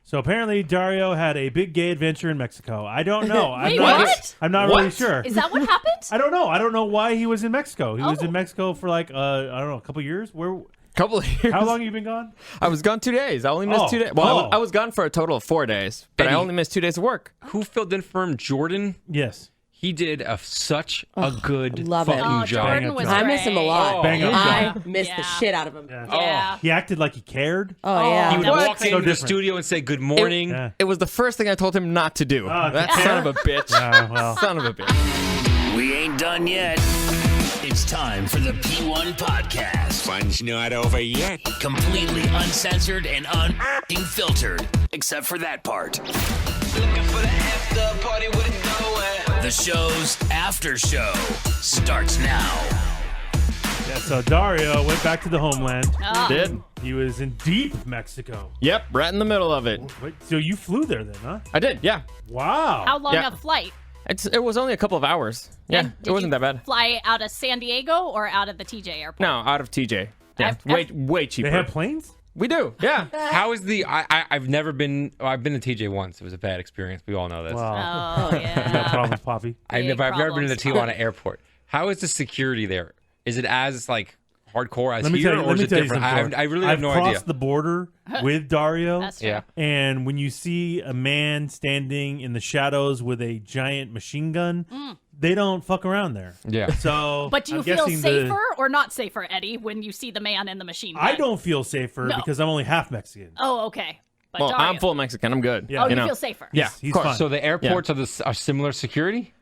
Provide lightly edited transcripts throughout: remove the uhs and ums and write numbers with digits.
So apparently Dario had a big gay adventure in Mexico. I don't know. Wait, what? I'm not really sure. Is that what happened? I don't know. I don't know why he was in Mexico. He was in Mexico for like I don't know, a couple years. Couple of years. How long have you been gone? I was gone 2 days. I only missed 2 days. Well, I was gone for a total of 4 days, but I only missed 2 days of work. Who filled in for him? Jordan? Yes. He did such a good love it. fucking job. Jordan was I miss him a lot. I miss the Yeah. shit out of him. Yeah. He acted like he cared. Oh, yeah. He would What? walk into the studio and say good morning. It was the first thing I told him not to do. That son of a bitch. Son of a bitch. We ain't done yet. It's time for the P1 Podcast. Fun's not over yet. Completely uncensored and unfiltered, except for that part. Looking for the after party with it going. The show's after show starts now. Yeah, so Dario went back to the homeland. Did. He was in deep Mexico. Yep, right in the middle of it. Wait, so you flew there then, huh? I did, yeah. Wow. How long a flight? It was only a couple of hours. Yeah, And it wasn't that bad. Fly out of San Diego or out of the TJ airport? No, out of TJ. Yeah, way cheaper. They have planes? We do, yeah. How is the? I've never been. I've been to TJ once. It was a bad experience. We all know this. Wow. Oh, yeah. No problems, Poppy. I've never been to the problems. Tijuana airport. How is the security there? Is it as like hardcore as Let me here, tell you, or let is me it tell you different? something. I really have no idea. I've crossed the border with Dario. That's true. Yeah. And when you see a man standing in the shadows with a giant machine gun, they don't fuck around there. Yeah. So, But do you I'm feel guessing safer or not safer, Eddie, when you see the man in the machine gun? I don't feel safer No. because I'm only half Mexican. Oh, okay. But Well, Dario. I'm full Mexican. I'm good. Yeah. Oh, you know. feel safer. Yeah, He's of course. fine. So the airports are similar security?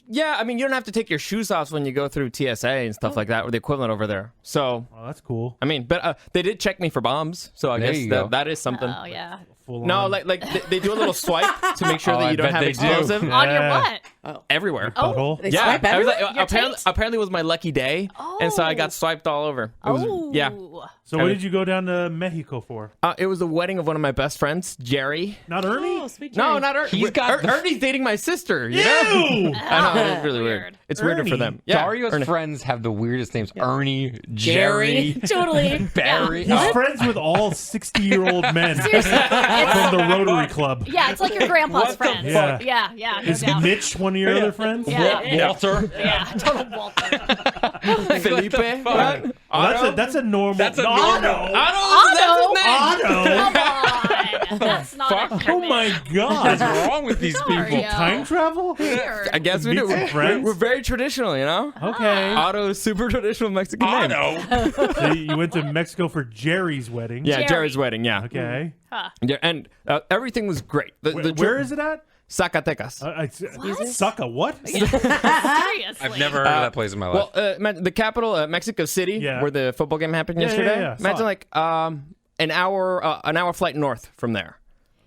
Yeah, I mean, you don't have to take your shoes off when you go through TSA and stuff like that, or the equivalent over there. So, Oh, that's cool. I mean, but they did check me for bombs, so I There guess you go. that is something. Oh, yeah. Full No, on. like they do a little swipe to make sure Oh, that I you don't bet have they do. explosive On your Yeah. what? everywhere. Butthole. They Yeah, swipe I was like, everywhere? Your taint? apparently it was my lucky day, and so I got swiped all over. It was, Oh. yeah. So what did you go down to Mexico for? It was the wedding of one of my best friends, Jerry. Not Ernie? Oh, sweet No, Jerry. not Ernie. He's got the- Ernie's dating my sister. You Ew! know? I know, it's really Weird. weird. It's weirder for Ernie. them. Yeah, Dario's Ernie. friends have the weirdest names. Ernie, Jerry, Totally. Barry. He's friends with all 60-year-old men Seriously. It's, from the Rotary Club. yeah, it's like your grandpa's friend. fuck? Yeah, no Is doubt. Mitch one of your other friends? Yeah. Walter. Yeah, total Walter. Felipe. What? Well, that's a normal. That's a Otto. Otto. Otto. Come on. That's not a Oh my What's God. wrong with these Dario. people? Time travel? Weird. I guess we Meet do. some friends? We're very traditional, you know? Okay. Otto is super traditional Mexican name. Otto. So you went to Mexico for Jerry's wedding. Yeah, Jerry. Jerry's wedding, yeah. Okay. Yeah, and everything was great. Where is it at? Zacatecas. Sucka what? Seriously. I've never heard of that place in my life. Well, the capital, Mexico City, Yeah. where the football game happened Yeah, yesterday. yeah. Saw Imagine it. like an hour flight north from there.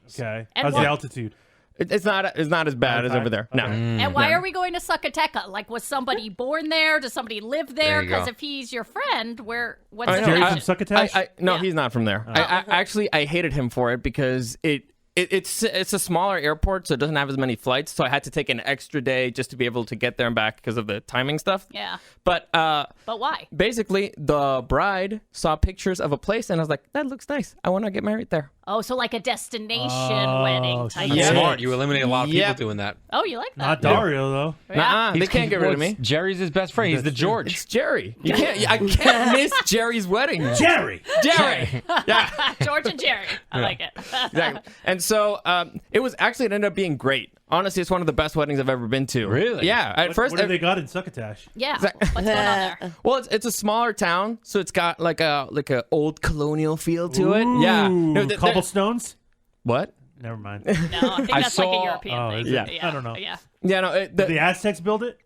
Okay. And How's what- the altitude? It's not as bad as over there. No. Okay. And why are we going to Zacatecas? Like, was somebody born there? Does somebody live there? There you Because go. if he's your friend, what's I the know. Jerry connection? from Succotash? No, Yeah. he's not from there. I hated him for it because it's a smaller airport, so it doesn't have as many flights. So I had to take an extra day just to be able to get there and back because of the timing stuff. Yeah. But But why? basically, the bride saw pictures of a place, and I was like, "That looks nice. I want to get married there." Oh, so like a destination wedding type. That's Yeah. smart. You eliminate a lot of people Yep. doing that. Oh, you like that? Not Dario, though. Yeah. They can't get rid of me. Jerry's his best friend. He's the George. It's Jerry. I can't miss Jerry's wedding. Jerry! Jerry. Yeah. George and Jerry. I like it. Exactly. And so it ended up being great. Honestly, it's one of the best weddings I've ever been to. Really? Yeah. At first, What do they got in Succotash? Yeah. What's going on there? well, it's a smaller town, so it's got like a old colonial feel to it. Yeah. Ooh, they're- cobblestones? What? Never mind. No, I think I that's like saw- a European Oh, thing. is it? Yeah. I don't know. Yeah. Yeah. No. Did the Aztecs build it?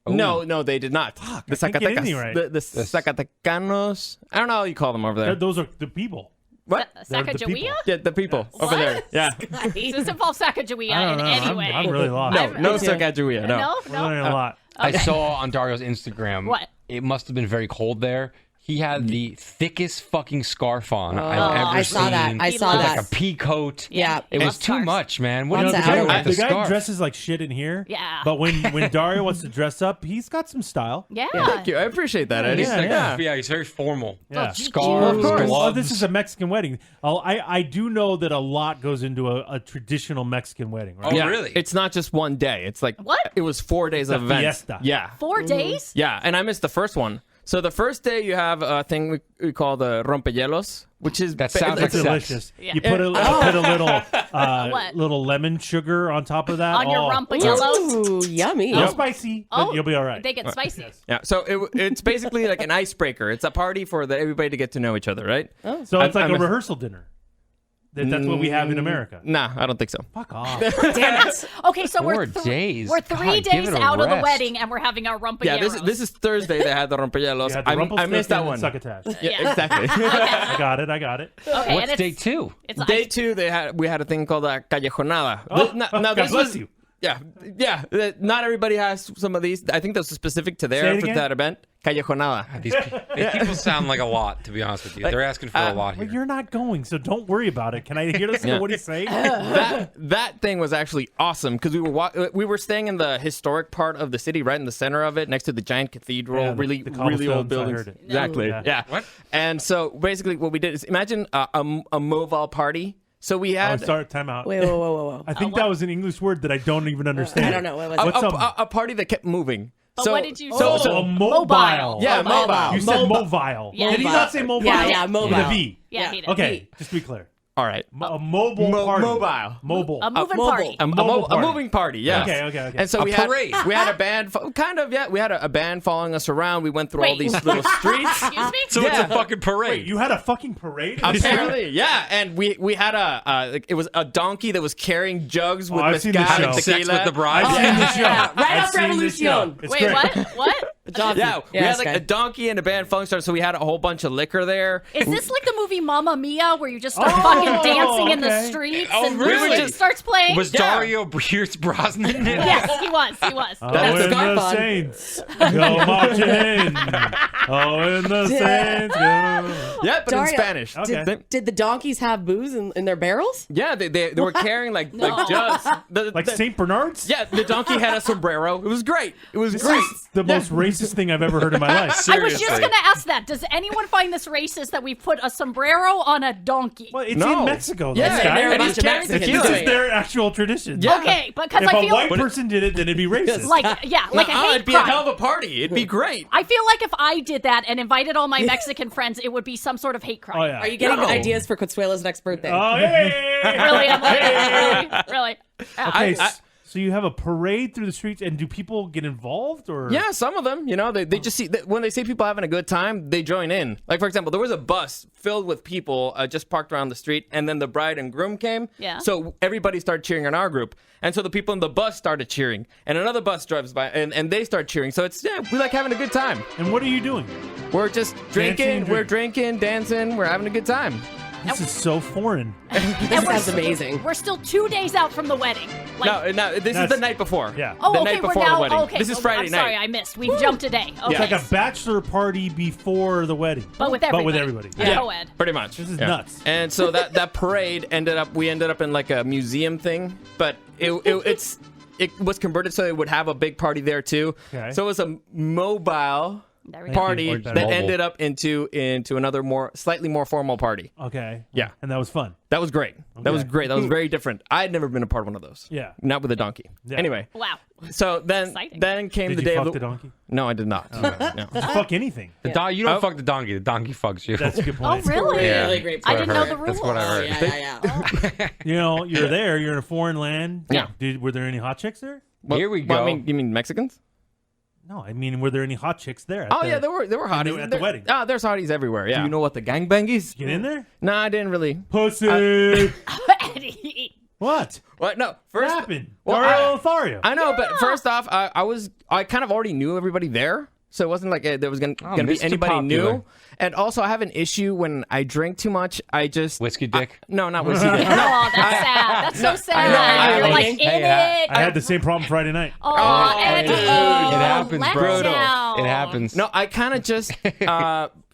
No, they did not. The I can't get Zacatecas. any right. The Zacatecanos. I don't know how you call them over there. Those are the people. What? They're the Sacagawea? people. Yeah, the people over there. Yeah. Does this involve Sacagawea I don't in know. any way? I'm really lost. No Sacagawea. No. No? We're learning a lot. I saw on Dario's Instagram. What? It must have been very cold there. He had the thickest fucking scarf on I've ever I seen. saw that. I He saw loves- that. Like a pea coat. Yeah. It was loves too scarves. much, man. What Lots are you of doing outerwear. with The the guy scarf? dresses like shit in here. Yeah. But when Dario wants to dress up, he's got some style. Yeah. Thank you. I appreciate that, Eddie. He's like, Yeah. yeah, he's very formal. Yeah. Scarves, Of course. gloves. Oh, this is a Mexican wedding. I do know that a lot goes into a traditional Mexican wedding, right? Oh, Yeah, really? It's not just one day. It's like What? It was 4 days a of events. fiesta. Yeah, 4 days? yeah, and I missed the first one. So the first day you have a thing we call the rompehielos, which is That sounds It's like sex. delicious. Yeah. You put a What? little lemon sugar on top of that. On your rumpa yellows? Ooh, yummy. No spicy, but Oh, you'll be all right. They get spicy. Yeah, so it's basically like an icebreaker. It's a party for everybody to get to know each other, right? So it's like I'm a a- rehearsal dinner. That's what we have in America. Nah, I don't think so. Fuck off. Damn it. Okay, so 4 we're days. we're God, 3 give days it a out of the rest. wedding, and we're having our rumpa Yeah, this is Thursday. They had the rompehielos. You had the I missed that Rumpelstiltskin one. and Succotash. Yeah, Yeah. exactly. I got it. Okay, What's and day it's, 2? it's Day 2, we had a thing called a callejonada. Oh, Now, God this bless was, you. Yeah. Not everybody has some of these. I think those are specific to Say there it for again? that event. Callejonada. These people sound like a lot, to be honest with you. They're asking for a lot Well, here. you're not going, so don't worry about it. Can I hear listen to what he's saying? That thing was actually awesome because we were staying in the historic part of the city, right in the center of it, next to the giant cathedral. Yeah, the really cobblestones, old I buildings. heard it. Exactly. Yeah. Yeah. What? And so basically, what we did is imagine a mobile party. So we Oh, had start time out. Wait, whoa. I think that was an English word that I don't even understand. I don't know. What was What's it? up? a party that kept moving. But so, what did you Oh, say? a mobile. Yeah, mobile. You said Mobile. mobile. Yeah. Did he not say mobile? Yeah, mobile. With a V. Yeah, he did. Okay, just to be clear. All right. A mobile party. Mobile. Mobile. A moving mobile. party. A mobile party. moving party, yeah. Okay. And so A we parade. had a band, kind of, yeah. We had a band following us around. We went through all Wait. these little streets. Excuse me? So it's Yeah. a fucking parade. You had a fucking parade? in this Apparently, yeah. And we had it was a donkey that was carrying jugs with I've seen this mezcal show. and Sex tequila. with the bride. I've seen the show. Right I've off seen this show. Revolution. It's Wait, great. what? What? Donkey. Yeah, we had like okay. a donkey and a band following us, so we had a whole bunch of liquor there. Is this like the movie Mamma Mia where you just start fucking dancing in the okay. streets Oh, and really? music starts playing? Was Yeah. Dario Pierce Brosnan in it? Yes, he was. Oh, That's the and scarf the on. Saints go marching in. Oh, and the Saints go. Yeah, but in Dario, Spanish. Okay. Did the donkeys have booze in their barrels? Yeah, they were carrying like jugs. Like St. Bernard's? Yeah, the donkey had a sombrero. It was great. It was This great. is the most racist thing I've ever heard in my life. I was just Seriously. going to ask that. Does anyone find this racist that we put a sombrero on a donkey? Well, it's No. in Mexico, though, Yeah, Sky. There are a and bunch he's of carrying Mexicans tequila. This doing is it. their actual tradition. Yeah. Okay, because If I a feel white person did it, then it'd be racist. like a hate it'd be a crime. hell of a party. It'd be great. I feel like if I did that and invited all my Mexican friends, it would be some sort of hate crime. Oh, yeah. Are you getting No. ideas for Consuela's next birthday? Oh, hey! Really? I'm like, really? Okay, I- so you have a parade through the streets, and do people get involved, or? Yeah, some of them, they just see when they see people having a good time, they join in. Like, for example, there was a bus filled with people just parked around the street, and then the bride and groom came. Yeah. So everybody started cheering on our group. And so the people in the bus started cheering, and another bus drives by, and they start cheering. So we like having a good time. And what are you doing? We're just drinking, we're drinking, dancing, we're having a good time. This is so foreign. This sounds amazing. We're still 2 days out from the wedding. Like, No, this is That's- the night before. Yeah. oh, the okay, night we're before now. the wedding. Okay, This is oh, Friday I'm night. sorry, I missed. We've jumped a day. Okay. Yeah. Like a bachelor party before the wedding. But with everybody. But with everybody. Yeah. Yeah, Co-ed. pretty much. This is nuts. And so that parade we ended up in like a museum thing, but it was converted so it would have a big party there too. Okay. So it was a mobile There we go. party Or that mobile. ended up into another slightly more formal party. Okay. Yeah. And that was fun. That was great. That was Okay. great. That was very different. I had never been a part of one of those. Yeah. Not with a donkey. Yeah. Anyway. Wow. So then Exciting. came Did the you day fuck of the donkey? No, I did not. No. Did you fuck anything? You don't Oh. fuck the donkey. The donkey fucks you. That's a good Oh, point. really? Yeah. Really great. I That's didn't what know the rules. That's what I Oh, heard. yeah. You know, you're there. You're in a foreign land. Yeah. Were there any hot chicks there? Here we Well, go. you mean Mexicans? No, I mean, were there any hot chicks there? At Oh the- yeah, there were hotties at the wedding. Oh, there's hotties everywhere. Yeah. Do you know what the gangbang is? Get in there? No, I didn't really. Pussy. Eddie. What? What? No. What First, happened? Well, Dario Lothario. I know, but first off, I kind of already knew everybody there, so it wasn't like there was gonna be Mr. anybody Popular. new. And also, I have an issue when I drink too much. I just Whiskey dick? no, not whiskey dick. Oh, that's sad. That's so sad. You're like in it. I had the same problem Friday night. Oh, Eddie. It happens, let bro. down. It happens. No, I kind of just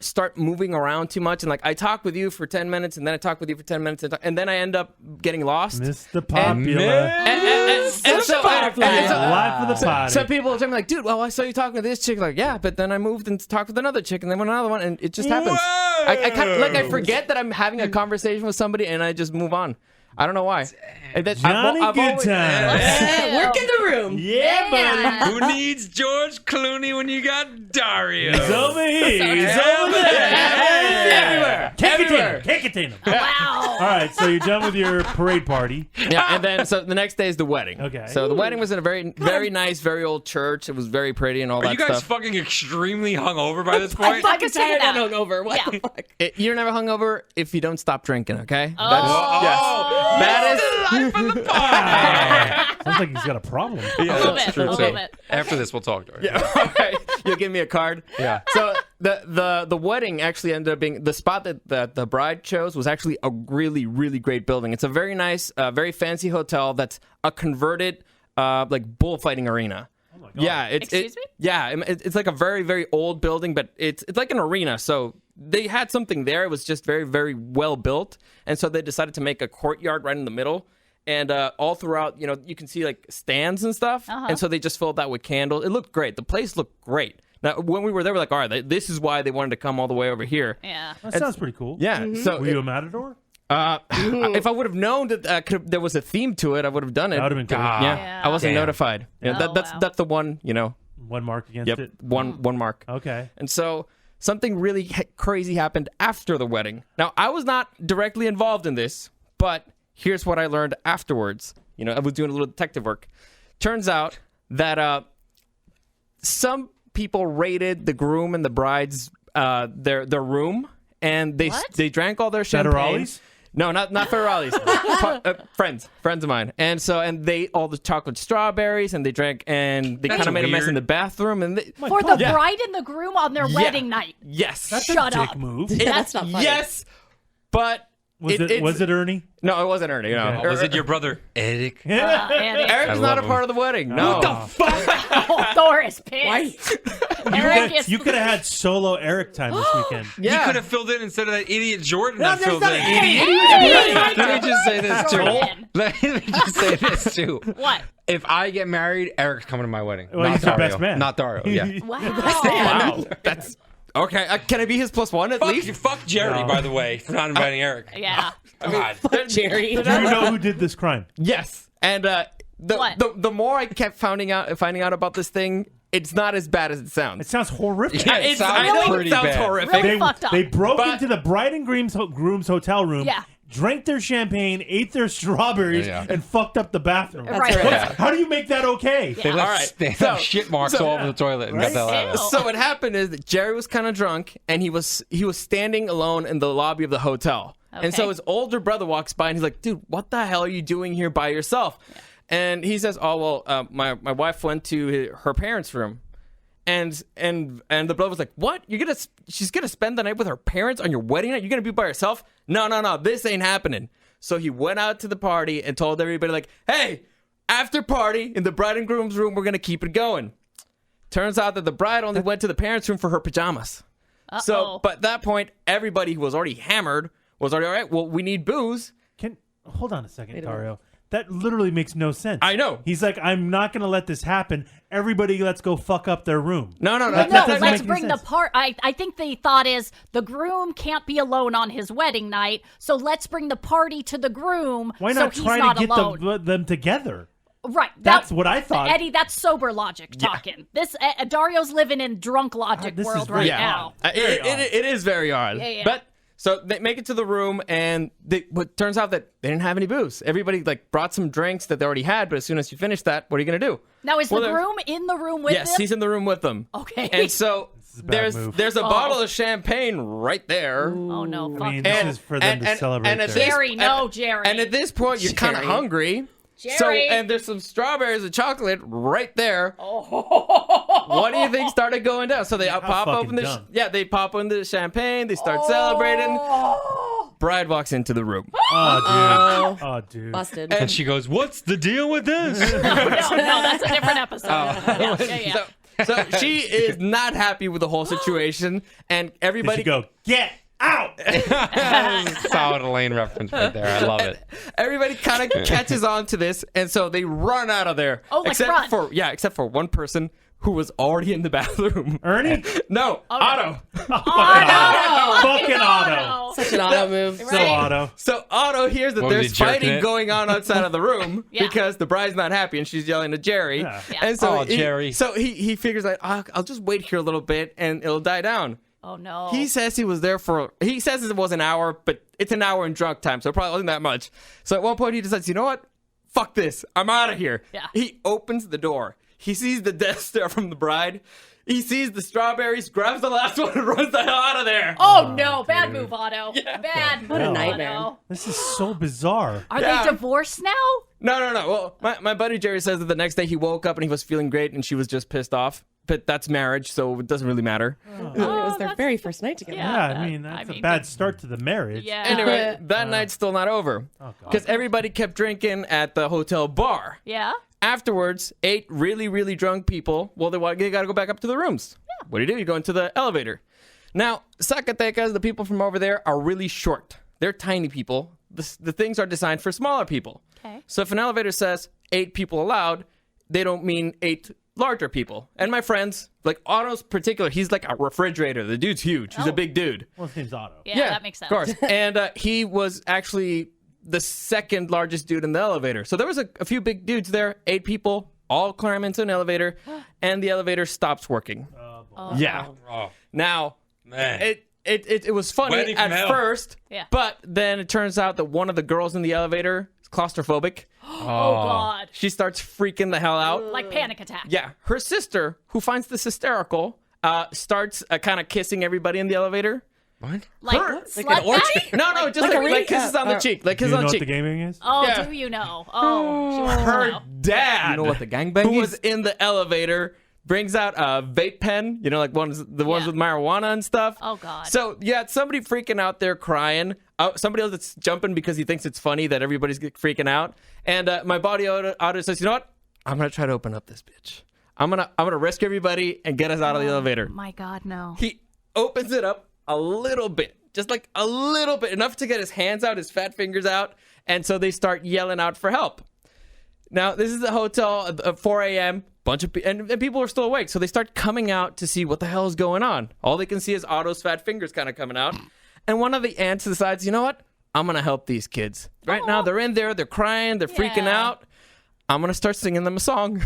start moving around too much, and like I talk with you for 10 minutes, and then I talk with you for 10 minutes, and then I end up getting lost. Mr. Popular. And so Live for the party. some people tell me like, dude, well, I saw you talking to this chick. Like, yeah, but then I moved and talked with another chick, and then with another one, and it just happens. I kind of like I forget that I'm having a conversation with somebody, and I just move on. I don't know why. Johnny Good Time. Work in the room. Yeah, buddy. Who needs George Clooney when you got Dario? He's over here. He's over there. Everywhere. Can't contain him. Wow. All right, so you're done with your parade party. Yeah, and then so the next day is the wedding. Okay. So the wedding was in a very nice, very old church. It was very pretty and all Are that you guys stuff. fucking extremely hungover by this I'm point? fucking can see tired that. and hungover. What the fuck? You're never hungover if you don't stop drinking. Okay. Oh. That is. Sounds like he's got a problem. A little bit. true, A too. little bit. After this, we'll talk, Dario. All right. You'll give me a card. Yeah. So the wedding actually ended up being the spot that the bride chose was actually a really, really great building. It's a very nice, very fancy hotel that's a converted like bullfighting arena. Oh my God. Yeah. Excuse me? Yeah. It's like a very, very old building, but it's like an arena. So they had something there. It was just very, very well built. And so they decided to make a courtyard right in the middle. And all throughout, you can see like stands and stuff. And so they just filled that with candles. It looked great. The place looked great. Now, when we were there, we're like, all right, this is why they wanted to come all the way over here. Yeah. That sounds pretty cool. Yeah. So Were you a matador? if I would have known that there was a theme to it, I would have done it. That would have been cool. Yeah. I wasn't Damn. notified. Yeah, Oh, wow. that's the one, One mark against Yep. it. One mark. Okay. And so something really crazy happened after the wedding. Now, I was not directly involved in this, but here's what I learned afterwards. I was doing a little detective work. Turns out that some people raided the groom and the bride's their room, and they drank all their champagne. Federales? No, not Ferralis. Friends of mine. And they ate all the chocolate strawberries, and they drank, and they kind of made a mess weird. in the bathroom. And For the bride and the groom on their wedding night. yes, That's Shut a dick up. move. That's not funny. yes, but Was it Ernie? No, it wasn't Ernie. No. Okay. Was it your brother, Eric? Eddie. Eric's I not a love part him. of the wedding. No. Oh, Thor is pissed. Eric is. You could have had solo Eric time this weekend. He could have filled in instead of that idiot Jordan that there's filled not in. an idiot. Let me just say this too. Jordan. Let me just say this too. What? If I get married, Eric's coming to my wedding. Well, not he's your Dario. best man. Not Dario. Yeah. Wow. Wow. That's okay. Can I be his +1 at least? Fuck Jerry, No. by the way, for not inviting Eric. Yeah. God. Jerry. Do you know who did this crime? Yes. And What? the more I kept finding out about this thing, it's not as bad as it sounds. It sounds horrific. Yeah, it I sounds know pretty it sounds bad. horrific. Really fucked up. They broke But- into the bride and groom's hotel room, Yeah. drank their champagne, ate their strawberries, Yeah. and fucked up the bathroom. Right. right. How do you make that okay? They left, All right. they So- left shit marks all over the toilet and got the hell out of it. Ew. So what happened is that Jerry was kind of drunk, and he was standing alone in the lobby of the hotel. And so Okay. his older brother walks by, and he's like, "Dude, what the hell are you doing here by yourself?" And he says, "Oh well, my wife went to her parents' room." And the brother was like, "What? She's gonna spend the night with her parents on your wedding night? You're gonna be by yourself? No, this ain't happening." So he went out to the party and told everybody like, "Hey, after party in the bride and groom's room, we're gonna keep it going." Turns out that the bride only went to the parents' room for her pajamas. So, but at that point, everybody who was already hammered was already all right. Well, we need booze. Hold on a second, Dario. That literally makes no sense. I know. He's like, I'm not going to let this happen. Everybody, let's go fuck up their room. No. No, doesn't let's make bring any the sense. part. I think the thought is the groom can't be alone on his wedding night, so let's bring the party to the groom. Why so not he's try not to get alone. them together? Right. That's what I thought. Eddie, that's sober logic talking. This Dario's living in drunk logic this is world very right now. It is very odd. Yeah. But so they make it to the room, and but turns out that they didn't have any booze. Everybody like brought some drinks that they already had, but as soon as you finish that, what are you gonna do? Now, is Well, the they're- groom in the room with Yes, them? he's in the room with them. Okay. And so is a bad move. there's a bottle of champagne right there. Oh, no. Fuck. I mean, this is for them to celebrate. and at their- this- Jerry, no, Jerry. And at this point, you're kind of hungry. So, Jerry. and there's some strawberries and chocolate right there. What do you think started going down? So they pop fucking open the dumb. they pop open the champagne. They start celebrating. Bride walks into the room. Oh, dude. Oh, dude. Busted. And she goes, "What's the deal with this?" no, that's a different episode. Yeah. So she is not happy with the whole situation, and Did everybody you go, get out? Solid Elaine reference right there. I love it. Everybody kind of catches on to this, and so they run out of there. Oh, like except run. except for one person who was already in the bathroom. Ernie? No, Otto. Fucking Otto. Such an auto move. So Otto. So Otto hears that What was there's he, jerking fighting it? going on outside of the room Yeah. because the bride's not happy and she's yelling at Jerry. Yeah. Yeah. And so Oh, Jerry. So he figures like, I'll just wait here a little bit and it'll die down. Oh no. He says he was there he says it was an hour, but it's an hour in drunk time, so it probably wasn't that much. So at one point he decides, you know what? Fuck this. I'm out of here. Yeah. He opens the door. He sees the death stare from the bride. He sees the strawberries, grabs the last one, and runs the hell out of there. Oh no, bad move, Otto. Bad What a move, nightmare. Otto. This is so bizarre. Are Yeah. they divorced now? No. Well, my buddy Jerry says that the next day he woke up and he was feeling great and she was just pissed off. But that's marriage, so it doesn't really matter. It was their very first night together. Yeah. Yeah, I mean, that's a bad start to the marriage. Yeah. Anyway, that night's still not over. Because everybody kept drinking at the hotel bar. Yeah. Afterwards, 8 really, really drunk people, well, they got to go back up to the rooms. Yeah. What do? You go into the elevator. Now, Zacatecas, the people from over there, are really short. They're tiny people. The things are designed for smaller people. Okay. So if an elevator says 8 people allowed, they don't mean 8 larger people. And my friends, like Otto's particular, he's like a refrigerator. The dude's huge. He's a big dude. Well, his name's Otto. Yeah, that makes sense. Of course. And he was actually the second largest dude in the elevator. So there was a few big dudes there, 8 people, all climb into an elevator, and the elevator stops working. Yeah. Oh, Now, man. it was funny Wedding from at hell. first, Yeah. but then it turns out that one of the girls in the elevator is claustrophobic. Oh God. She starts freaking the hell out. Like panic attack. Yeah. Her sister, who finds this hysterical, starts kind of kissing everybody in the elevator. What? Like Her- slut Like an orgy? daddy? No, just Like a like kisses on the cheek. Like Do kisses you on know the what the cheek. gaming is? Oh, Yeah. do you know? Oh, she wants to Her know. dad, You know what the gangbang who is? was in the elevator, brings out a vape pen, like the ones Yeah. with marijuana and stuff. Oh, God. So you had somebody freaking out there crying. Somebody else that's jumping because he thinks it's funny that everybody's freaking out. And my buddy Otto says, you know what? I'm gonna try to open up this bitch. I'm gonna rescue everybody and get us out of the elevator. My God, no. He opens it up a little bit, just like a little bit, enough to get his hands out, his fat fingers out, and so they start yelling out for help. Now, this is the hotel at 4 a.m. Bunch of and people are still awake, so they start coming out to see what the hell is going on. All they can see is Otto's fat fingers kind of coming out, and one of the aunts decides, you know what? I'm gonna help these kids. Right now, they're in there, they're crying, they're freaking Yeah. out. I'm gonna start singing them a song.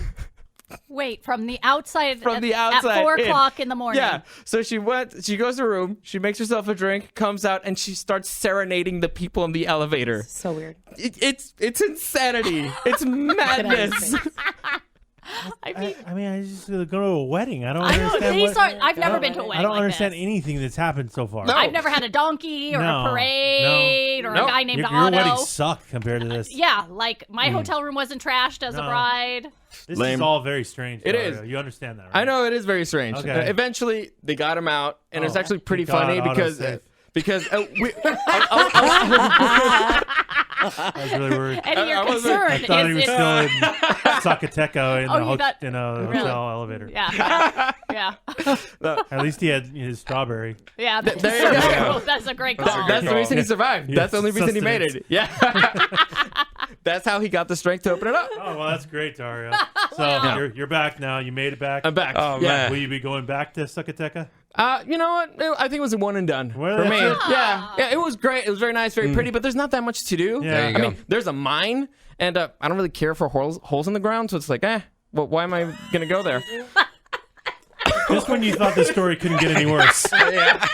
Wait, from the outside. From the outside at 4 in. o'clock in the morning. Yeah. So she goes to her room, she makes herself a drink, comes out, and she starts serenading the people in the elevator. So weird. It's insanity. It's madness. I mean, I just go to a wedding. I don't I know understand. these what, are. I've never been to a wedding. I don't like understand this. anything that's happened so far. No. I've never had a donkey or No, a parade or no. a guy named Your Otto. wedding sucked compared to this. Yeah, like my hotel room wasn't trashed as a No. bride. This Lame. is all very strange. It Dario. is. You understand that, right? I know it is very strange. Okay. Eventually, they got him out, and it's Oh, actually pretty thank God, funny Otto's safe. because I was really worried. And your I wasn't- concern I thought he was is still in Zacatecas in, Oh, you thought- in a Really? hotel elevator. yeah, yeah, At least he had his strawberry. yeah. there you go. That's a great That's a call. great That's the call. reason he survived. Yes, That's the only reason he made sustenance. it. Yeah. That's how he got the strength to open it up. Oh, well, that's great, Dario. So you're back now. You made it back. I'm back. Oh, yeah. man. Will you be going back to Zacatecas? You know what? I think it was a one and done Well, for that's me. it. Yeah, it was great. It was very nice, very pretty, but there's not that much to do. Yeah. There you I go. mean, there's a mine, and I don't really care for holes in the ground, so it's like, well, why am I gonna go there? Just when you thought the story couldn't get any worse. Yeah.